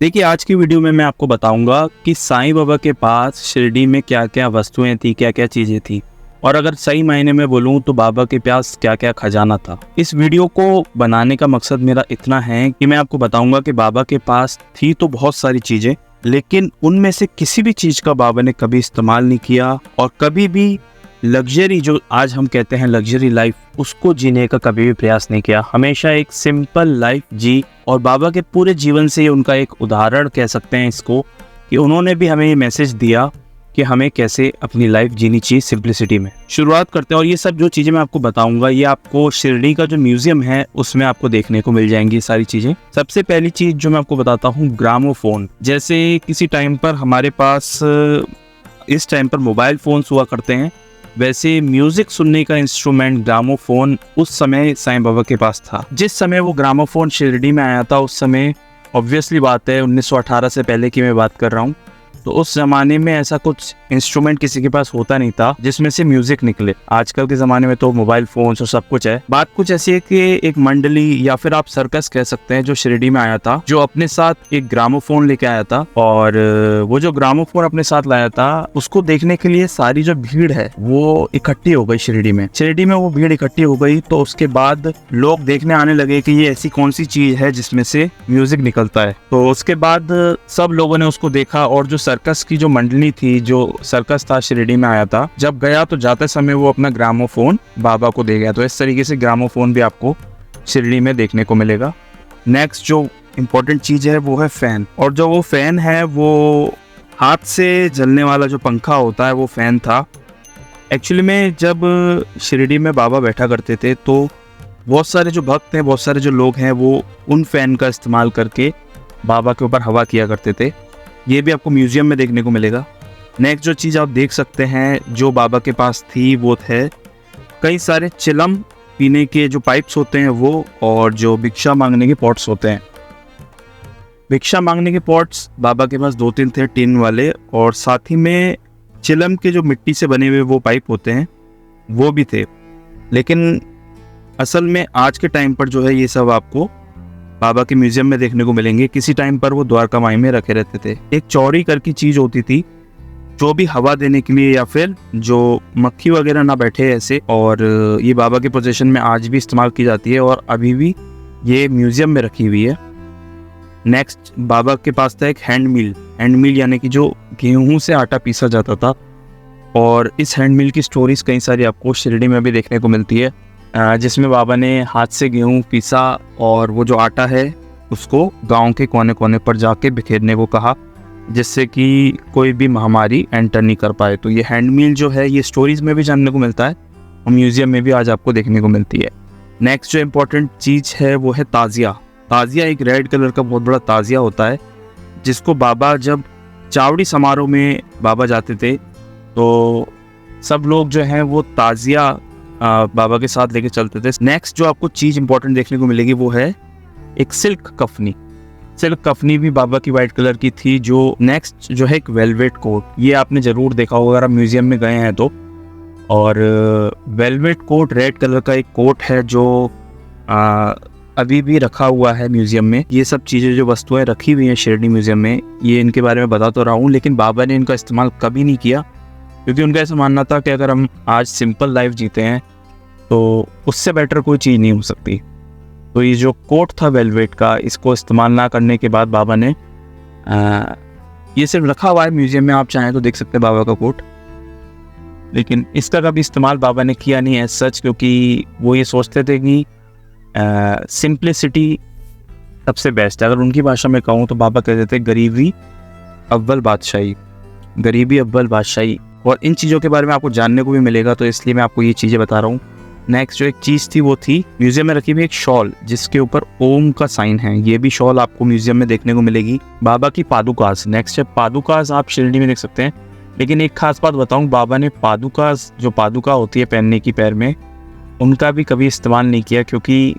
देखिए, आज की वीडियो में मैं आपको बताऊंगा कि साईं बाबा के पास शिरडी में क्या-क्या वस्तुएं थी, क्या-क्या चीजें थी और अगर सही मायने में बोलूं तो बाबा के पास क्या-क्या खजाना था। इस वीडियो को बनाने का मकसद मेरा इतना है कि मैं आपको बताऊंगा कि बाबा के पास थी तो बहुत सारी चीजें, लेकिन उनमें से किसी भी चीज का बाबा ने कभी इस्तेमाल नहीं किया और कभी भी लग्जरी, जो आज हम कहते हैं लग्जरी लाइफ, उसको जीने का कभी भी प्रयास नहीं किया। हमेशा एक सिंपल लाइफ जी और बाबा के पूरे जीवन से उनका एक उदाहरण कह सकते हैं इसको, कि उन्होंने भी हमें ये मैसेज दिया कि हमें कैसे अपनी लाइफ जीनी चाहिए सिंप्लिसिटी में। शुरुआत करते हैं और ये सब जो चीज़ें मैं आपको बताऊंगा ये आपको शिरडी का जो म्यूजियम है उसमें आपको देखने को मिल जाएंगी सारी चीज़ें। सबसे पहली चीज़ जो मैं आपको बताता हूँ, ग्रामोफोन। जैसे किसी टाइम पर हमारे पास इस टाइम पर मोबाइल फोन्स हुआ करते हैं, वैसे म्यूजिक सुनने का इंस्ट्रूमेंट ग्रामोफोन उस समय साईं बाबा के पास था। जिस समय वो ग्रामोफोन शिरडी में आया था उस समय ऑब्वियसली बात है 1918 से पहले की मैं बात कर रहा हूँ, तो उस जमाने में ऐसा कुछ इंस्ट्रूमेंट किसी के पास होता नहीं था जिसमें से म्यूजिक निकले। आजकल के जमाने में तो मोबाइल फोन्स और सब कुछ है। बात कुछ ऐसी है कि एक मंडली या फिर आप सर्कस कह सकते हैं जो शिरडी में आया था, जो अपने साथ एक ग्रामोफोन लेके आया था और वो जो ग्रामोफोन अपने साथ लाया था उसको देखने के लिए सारी जो भीड़ है वो इकट्ठी हो गई शिरडी में। शिरडी में वो भीड़ इकट्ठी हो गई तो उसके बाद लोग देखने आने लगे कि ये ऐसी कौन सी चीज है जिसमें से म्यूजिक निकलता है। तो उसके बाद सब लोगों ने उसको देखा और जो सर्कस की जो मंडली थी, जो सर्कस था शिरडी में आया था, जब गया तो जाते समय वो अपना ग्रामोफोन बाबा को दे गया। तो इस तरीके से ग्रामोफोन भी आपको शिरडी में देखने को मिलेगा। नेक्स्ट जो इम्पोर्टेंट चीज है वो है फैन, और जो वो फैन है वो हाथ से जलने वाला जो पंखा होता है वो फैन था। एक्चुअली में जब शिरडी में बाबा बैठा करते थे तो बहुत सारे जो भक्त हैं, बहुत सारे जो लोग हैं वो उन फैन का इस्तेमाल करके बाबा के ऊपर हवा किया करते थे। ये भी आपको म्यूजियम में देखने को मिलेगा। नेक्स्ट जो चीज़ आप देख सकते हैं जो बाबा के पास थी वो थे कई सारे चिलम पीने के जो पाइप्स होते हैं वो, और जो भिक्षा मांगने के पॉट्स होते हैं। भिक्षा मांगने के पॉट्स बाबा के पास 2-3 थे टिन वाले, और साथ ही में चिलम के जो मिट्टी से बने हुए वो पाइप होते हैं वो भी थे। लेकिन असल में आज के टाइम पर जो है ये सब आपको बाबा के म्यूजियम में देखने को मिलेंगे। किसी टाइम पर वो द्वारका माई में रखे रहते थे। एक चौड़ी करके चीज होती थी जो भी हवा देने के लिए या फिर जो मक्खी वगैरह ना बैठे ऐसे, और ये बाबा के पोजीशन में आज भी इस्तेमाल की जाती है और अभी भी ये म्यूजियम में रखी हुई है। नेक्स्ट बाबा के पास था एक हैंड मिल यानी कि जो गेहूं से आटा पीसा जाता था, और इस हैंड मिल की स्टोरीज कई सारी आपको शिरडी में भी देखने को मिलती है, जिसमें बाबा ने हाथ से गेहूं पीसा और वो जो आटा है उसको गांव के कोने कोने पर जाके बिखेरने को कहा, जिससे कि कोई भी महामारी एंटर नहीं कर पाए। तो ये हैंडमिल जो है ये स्टोरीज में भी जानने को मिलता है और म्यूजियम में भी आज आपको देखने को मिलती है। नेक्स्ट जो इम्पोर्टेंट चीज़ है वो है ताजिया। ताजिया एक रेड कलर का बहुत बड़ा ताजिया होता है, जिसको बाबा जब चावड़ी समारोह में बाबा जाते थे तो सब लोग जो हैं वो ताजिया बाबा के साथ लेके चलते थे। नेक्स्ट जो आपको चीज़ इंपॉर्टेंट देखने को मिलेगी वो है एक सिल्क कफनी भी बाबा की वाइट कलर की थी। जो नेक्स्ट जो है एक वेलवेट कोट, ये आपने ज़रूर देखा होगा अगर आप म्यूजियम में गए हैं तो। और वेलवेट कोट रेड कलर का एक कोट है जो अभी भी रखा हुआ है म्यूजियम में। ये सब चीज़ें जो वस्तुएं रखी हुई हैं शिरडी म्यूजियम में, ये इनके बारे में बता तो रहा हूँ, लेकिन बाबा ने इनका इस्तेमाल कभी नहीं किया, क्योंकि उनका ऐसा मानना था कि अगर हम आज सिंपल लाइफ जीते हैं तो उससे बेटर कोई चीज़ नहीं हो सकती। तो ये जो कोट था वेलवेट का, इसको इस्तेमाल ना करने के बाद बाबा ने ये सिर्फ रखा हुआ है म्यूजियम में, आप चाहें तो देख सकते हैं बाबा का कोट, लेकिन इसका कभी इस्तेमाल बाबा ने किया नहीं है सच, क्योंकि वो ये सोचते थे कि सिंप्लिसिटी सबसे बेस्ट है। अगर उनकी भाषा में कहूँ तो बाबा कहते थे गरीबी अव्वल बादशाही। और इन चीज़ों के बारे में आपको जानने को भी मिलेगा, तो इसलिए मैं आपको ये चीज़ें बता रहा हूँ। नेक्स्ट जो एक चीज़ थी वो थी म्यूजियम में रखी हुई एक शॉल जिसके ऊपर ओम का साइन है। ये भी शॉल आपको म्यूजियम में देखने को मिलेगी। बाबा की पादुकास, नेक्स्ट है पादुकास, आप शिरडी में देख सकते हैं। लेकिन एक खास बात बताऊं, बाबा ने पादुकास, जो पादुका होती है पहनने की पैर में, उनका भी कभी इस्तेमाल नहीं किया, क्योंकि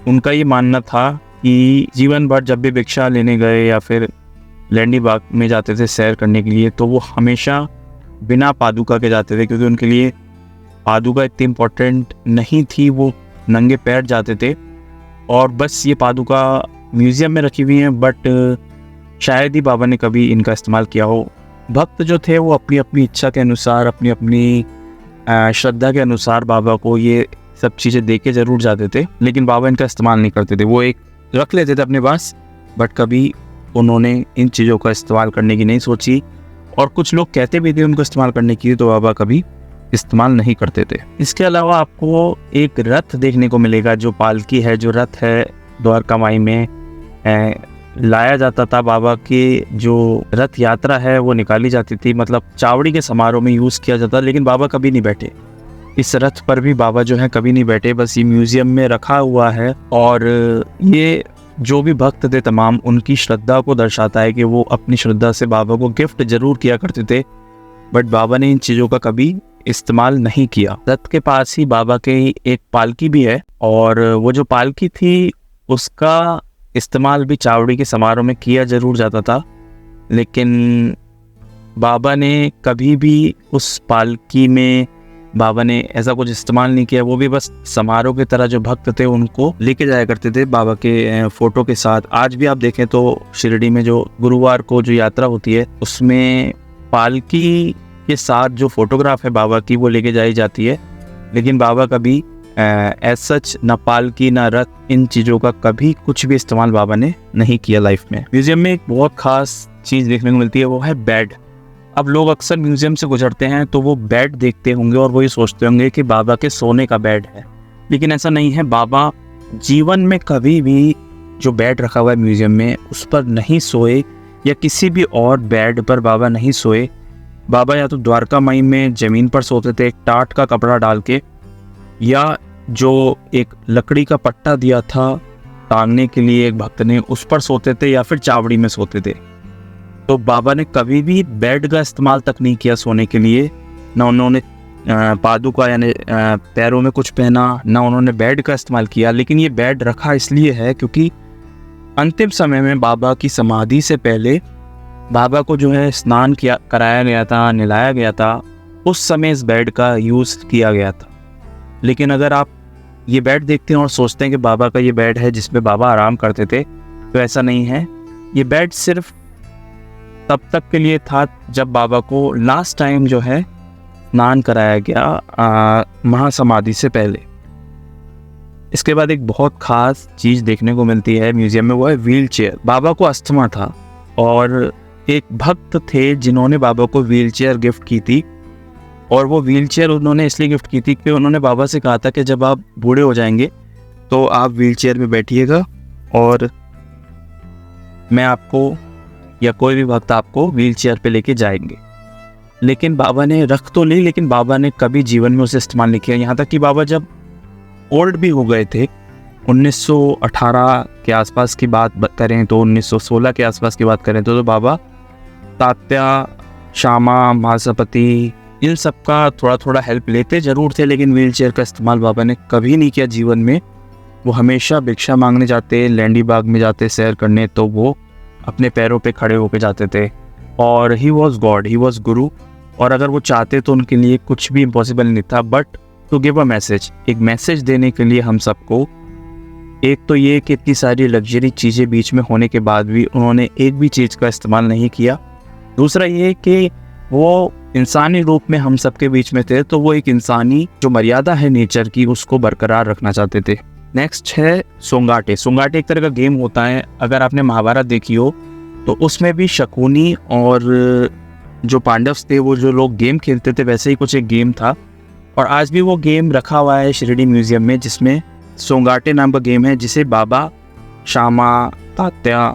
उनका ये मानना था कि जीवन भर जब भी भिक्षा लेने गए या फिर लैंडी बाग में जाते थे सैर करने के लिए, तो वो हमेशा बिना पादुका के जाते थे, क्योंकि उनके लिए पादुका इतनी इम्पोर्टेंट नहीं थी। वो नंगे पैर जाते थे, और बस ये पादुका म्यूजियम में रखी हुई हैं, बट शायद ही बाबा ने कभी इनका इस्तेमाल किया हो। भक्त जो थे वो अपनी अपनी इच्छा के अनुसार, अपनी अपनी श्रद्धा के अनुसार बाबा को ये सब चीज़ें दे के ज़रूर जाते थे, लेकिन बाबा इनका इस्तेमाल नहीं करते थे। वो एक रख लेते थे अपने पास, बट कभी उन्होंने इन चीज़ों का इस्तेमाल करने की नहीं सोची। और कुछ लोग कहते भी थे उनको इस्तेमाल करने की, तो बाबा कभी इस्तेमाल नहीं करते थे। इसके अलावा आपको एक रथ देखने को मिलेगा, जो पालकी है, जो रथ है, द्वारका माई में लाया जाता था। बाबा की जो रथ यात्रा है वो निकाली जाती थी, मतलब चावड़ी के समारोह में यूज़ किया जाता, लेकिन बाबा कभी नहीं बैठे इस रथ पर भी। बाबा जो है कभी नहीं बैठे, बस ये म्यूजियम में रखा हुआ है। और ये जो भी भक्त थे तमाम, उनकी श्रद्धा को दर्शाता है कि वो अपनी श्रद्धा से बाबा को गिफ्ट जरूर किया करते थे, बट बाबा ने इन चीज़ों का कभी इस्तेमाल नहीं किया। रथ के पास ही बाबा के एक पालकी भी है, और वो जो पालकी थी उसका इस्तेमाल भी चावड़ी के समारोह में किया जरूर जाता था, लेकिन बाबा ने कभी भी उस पालकी में बाबा ने ऐसा कुछ इस्तेमाल नहीं किया। वो भी बस समारोह की तरह जो भक्त थे उनको लेके जाया करते थे बाबा के फोटो के साथ। आज भी आप देखें तो शिरडी में जो गुरुवार को जो यात्रा होती है, उसमें पालकी के साथ जो फोटोग्राफ है बाबा की वो लेके जाई जाती है, लेकिन बाबा कभी एज सच ना पालकी ना रथ, इन चीज़ों का कभी कुछ भी इस्तेमाल बाबा ने नहीं किया लाइफ में। म्यूजियम में एक बहुत खास चीज़ देखने को मिलती है, वो है बेड। अब लोग अक्सर म्यूजियम से गुजरते हैं तो वो बेड देखते होंगे और वो ये सोचते होंगे कि बाबा के सोने का बेड है, लेकिन ऐसा नहीं है। बाबा जीवन में कभी भी जो बेड रखा हुआ है म्यूजियम में उस पर नहीं सोए, या किसी भी और बेड पर बाबा नहीं सोए। बाबा या तो द्वारका माई में ज़मीन पर सोते थे, एक टाट का कपड़ा डाल के, या जो एक लकड़ी का पट्टा दिया था टांगने के लिए एक भक्त ने, उस पर सोते थे, या फिर चावड़ी में सोते थे। तो बाबा ने कभी भी बेड का इस्तेमाल तक नहीं किया सोने के लिए। ना उन्होंने पादुका यानी पैरों में कुछ पहना, ना उन्होंने बेड का इस्तेमाल किया। लेकिन ये बेड रखा इसलिए है क्योंकि अंतिम समय में बाबा की समाधि से पहले बाबा को जो है स्नान कराया गया था, नहलाया गया था, उस समय इस बेड का यूज़ किया गया था। लेकिन अगर आप ये बेड देखते हैं और सोचते हैं कि बाबा का ये बेड है जिसमें बाबा आराम करते थे, तो ऐसा नहीं है। ये बेड सिर्फ तब तक के लिए था जब बाबा को लास्ट टाइम जो है स्नान कराया गया महासमाधि से पहले। इसके बाद एक बहुत ख़ास चीज़ देखने को मिलती है म्यूज़ियम में, वो है व्हील चेयर। बाबा को अस्थमा था और एक भक्त थे जिन्होंने बाबा को व्हील चेयर गिफ्ट की थी, और वो व्हील चेयर उन्होंने इसलिए गिफ्ट की थी कि उन्होंने बाबा से कहा था कि जब आप बूढ़े हो जाएंगे तो आप व्हील चेयर में बैठिएगा और मैं आपको या कोई भी भक्त आपको व्हील चेयर पे लेके जाएंगे। लेकिन बाबा ने रख तो ली, लेकिन बाबा ने कभी जीवन में उसे इस्तेमाल नहीं किया। यहाँ तक कि बाबा जब ओल्ड भी हो गए थे, 1918 के आसपास की बात करें तो 1916 के आसपास की बात करें तो बाबा तात्या, श्यामा, महासपति, इन सब का थोड़ा थोड़ा हेल्प लेते ज़रूर थे, लेकिन व्हील चेयर का इस्तेमाल बाबा ने कभी नहीं किया जीवन में। वो हमेशा भिक्षा मांगने जाते, लैंडी बाग में जाते सैर करने, तो वो अपने पैरों पे खड़े होकर जाते थे। और he was God, he was गुरु, और अगर वो चाहते तो उनके लिए कुछ भी इम्पॉसिबल नहीं था। But to give a message, एक मैसेज देने के लिए हम सबको, एक तो ये कि इतनी सारी लग्जरी चीज़ें बीच में होने के बाद भी उन्होंने एक भी चीज़ का इस्तेमाल नहीं किया। दूसरा ये कि वो इंसानी रूप में हम सबके बीच में थे, तो वो एक इंसानी जो मर्यादा है नेचर की उसको बरकरार रखना चाहते थे। नेक्स्ट है सोंगाटे। सोंगाटे एक तरह का गेम होता है, अगर आपने महाभारत देखी हो तो उसमें भी शकुनी और जो पांडव थे वो जो लोग गेम खेलते थे वैसे ही कुछ एक गेम था, और आज भी वो गेम रखा हुआ है शिरडी म्यूजियम में, जिसमें सोंगाटे नाम का गेम है, जिसे बाबा, श्यामा, तात्या,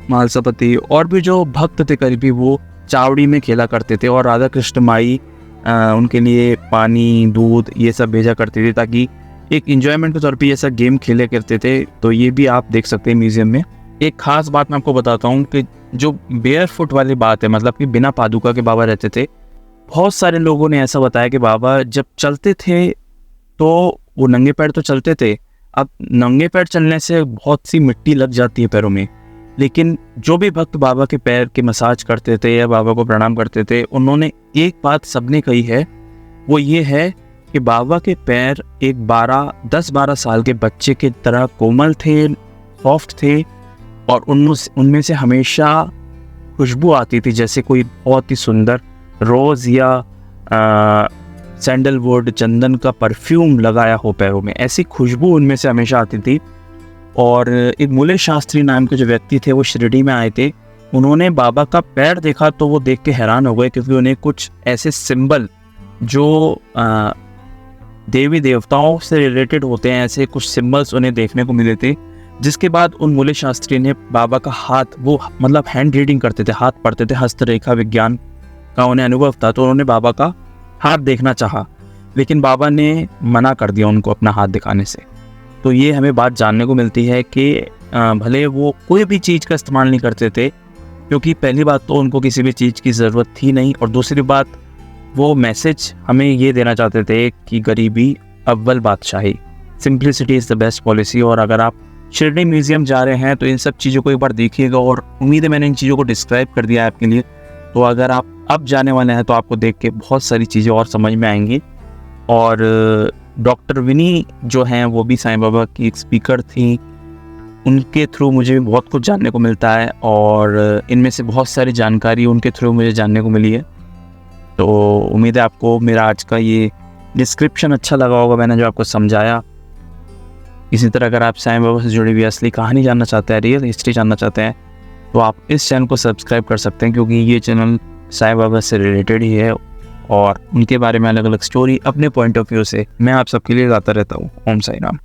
महासपति और भी जो भक्त थे करीबी वो चावड़ी में खेला करते थे, और राधा कृष्ण माई उनके लिए पानी, दूध ये सब भेजा करते थे ताकि एक इंजॉयमेंट के तौर पे ऐसा गेम खेले करते थे। तो ये भी आप देख सकते हैं म्यूजियम में। एक खास बात मैं आपको बताता हूँ कि जो बेयर फुट वाली बात है, मतलब कि बिना पादुका के बाबा रहते थे। बहुत सारे लोगों ने ऐसा बताया कि बाबा जब चलते थे तो वो नंगे पैर तो चलते थे। अब नंगे पैर चलने से बहुत सी मिट्टी लग जाती है पैरों में, लेकिन जो भी भक्त बाबा के पैर के मसाज करते थे या बाबा को प्रणाम करते थे, उन्होंने एक बात सबने कही है, वो ये है कि बाबा के पैर एक 10-12 साल के बच्चे की तरह कोमल थे, सॉफ्ट थे, और उनमें से हमेशा खुशबू आती थी, जैसे कोई बहुत ही सुंदर रोज़ या सैंडलवुड, चंदन का परफ्यूम लगाया हो पैरों में, ऐसी खुशबू उनमें से हमेशा आती थी। और एक मूले शास्त्री नाम के जो व्यक्ति थे वो शिरडी में आए थे। उन्होंने बाबा का पैर देखा तो वो देख के हैरान हो गए, क्योंकि उन्हें कुछ ऐसे सिंबल जो देवी देवताओं से रिलेटेड होते हैं, ऐसे कुछ सिंबल्स उन्हें देखने को मिले थे। जिसके बाद उन मूले शास्त्री ने बाबा का हाथ, वो मतलब हैंड रीडिंग करते थे, हाथ पढ़ते थे, हस्तरेखा विज्ञान का उन्हें अनुभव था, तो उन्होंने बाबा का हाथ देखना चाहा, लेकिन बाबा ने मना कर दिया उनको अपना हाथ दिखाने से। तो ये हमें बात जानने को मिलती है कि भले वो कोई भी चीज़ का इस्तेमाल नहीं करते थे, क्योंकि पहली बात तो उनको किसी भी चीज़ की ज़रूरत थी नहीं, और दूसरी बात वो मैसेज हमें ये देना चाहते थे कि गरीबी अव्वल बादशाही, simplicity is the best policy. और अगर आप शिरडी म्यूज़ियम जा रहे हैं तो इन सब चीज़ों को एक बार देखिएगा, और उम्मीद है मैंने इन चीज़ों को डिस्क्राइब कर दिया है आपके लिए। तो अगर आप अब जाने वाले हैं तो आपको देख के बहुत सारी चीज़ें और समझ में आएंगी। और डॉक्टर विनी जो हैं वो भी साईं बाबा की एक स्पीकर थी, उनके थ्रू मुझे भी बहुत कुछ जानने को मिलता है, और इनमें से बहुत सारी जानकारी उनके थ्रू मुझे जानने को मिली है। तो उम्मीद है आपको मेरा आज का ये डिस्क्रिप्शन अच्छा लगा होगा, मैंने जो आपको समझाया। इसी तरह अगर आप साईं बाबा से जुड़ी हुई असली कहानी जानना चाहते हैं, रियल हिस्ट्री जानना चाहते हैं, तो आप इस चैनल को सब्सक्राइब कर सकते हैं, क्योंकि ये चैनल साईं बाबा से रिलेटेड ही है, और उनके बारे में अलग अलग स्टोरी अपने पॉइंट ऑफ व्यू से मैं आप सबके लिए लाता रहता हूँ। ओम साईं राम।